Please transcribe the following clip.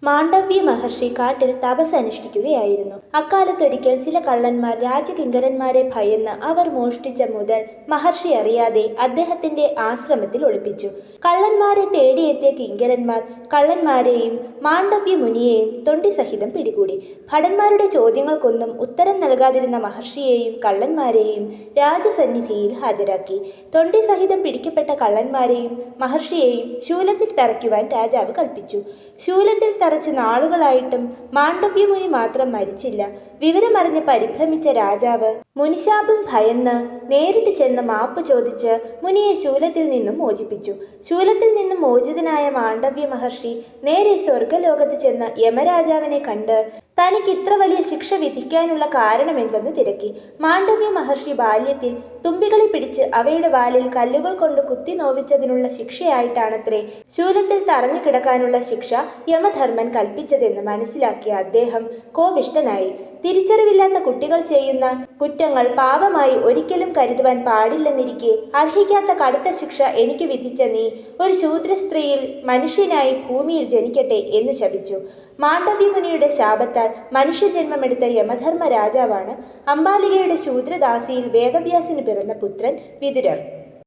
മാണ്ഡവ്യ മഹർഷി കാട്ടിൽ തപസ് അനുഷ്ഠിക്കുകയായിരുന്നു. അക്കാലത്തൊരിക്കൽ ചില കള്ളന്മാർ രാജകിങ്കരന്മാരെ ഭയന്ന് അവർ മോഷ്ടിച്ച മുതൽ മഹർഷി അറിയാതെ അദ്ദേഹത്തിന്റെ ആശ്രമത്തിൽ ഒളിപ്പിച്ചു. കള്ളന്മാരെ തേടിയെത്തിയ കിങ്കരന്മാർ കള്ളന്മാരെയും മാണ്ഡവ്യ മുനിയെയും തൊണ്ടി സഹിതം പിടികൂടി. ഭടന്മാരുടെ ചോദ്യങ്ങൾക്കൊന്നും ഉത്തരം നൽകാതിരുന്ന മഹർഷിയെയും കള്ളന്മാരെയും രാജസന്നിധിയിൽ ഹാജരാക്കി. തൊണ്ടി സഹിതം പിടിക്കപ്പെട്ട കള്ളന്മാരെയും മഹർഷിയെയും ശൂലത്തിൽ തറയ്ക്കുവാൻ രാജാവ് കൽപ്പിച്ചു. ശൂലത്തിൽ തറച്ച് നാളുകളായിട്ടും മാണ്ഡവ്യമുനി മാത്രം മരിച്ചില്ല. വിവരമറിഞ്ഞ് പരിഭ്രമിച്ച രാജാവ് മുനിശാപം ഭയന്ന് നേരിട്ട് ചെന്ന് മാപ്പ് ചോദിച്ച് മുനിയെ ശൂലത്തിൽ നിന്നും മോചിപ്പിച്ചു. ശൂലത്തിൽ നിന്നും മോചിതനായ മാണ്ഡവ്യ മഹർഷി നേരെ സ്വർഗലോകത്ത് ചെന്ന് യമരാജാവിനെ കണ്ട് തനിക്ക് ഇത്ര വലിയ ശിക്ഷ വിധിക്കാനുള്ള കാരണമെന്തെന്ന് തിരക്കി. മാണ്ഡവ്യ മഹർഷി ബാല്യത്തിൽ തുമ്പികളെ പിടിച്ച് അവയുടെ വാലിൽ കല്ലുകൾ കൊണ്ട് കുത്തി നോവിച്ചതിനുള്ള ശിക്ഷയായിട്ടാണത്രേ ശൂലത്തിൽ തറഞ്ഞു കിടക്കാനുള്ള ശിക്ഷ യമധർമ്മൻ കൽപ്പിച്ചതെന്ന് മനസ്സിലാക്കിയ അദ്ദേഹം കോപിഷ്ഠനായി. തിരിച്ചറിവില്ലാത്ത കുട്ടികൾ ചെയ്യുന്ന കുറ്റങ്ങൾ പാപമായി ഒരിക്കലും കരുതുവാൻ പാടില്ലെന്നിരിക്കെ അർഹിക്കാത്ത കടുത്ത ശിക്ഷ എനിക്ക് വിധിച്ച നീ ഒരു ശൂദ്ര സ്ത്രീയിൽ മനുഷ്യനായി ഭൂമിയിൽ ജനിക്കട്ടെ എന്ന് ശപിച്ചു. മാണ്ഡവ്യമുനിയുടെ ശാപത്താൽ മനുഷ്യജന്മമെടുത്ത യമധർമ്മ രാജാവാണ് അംബാലികയുടെ ശൂദ്രദാസിയിൽ വേദവ്യാസിന് പിറന്ന പുത്രൻ വിതുരർ.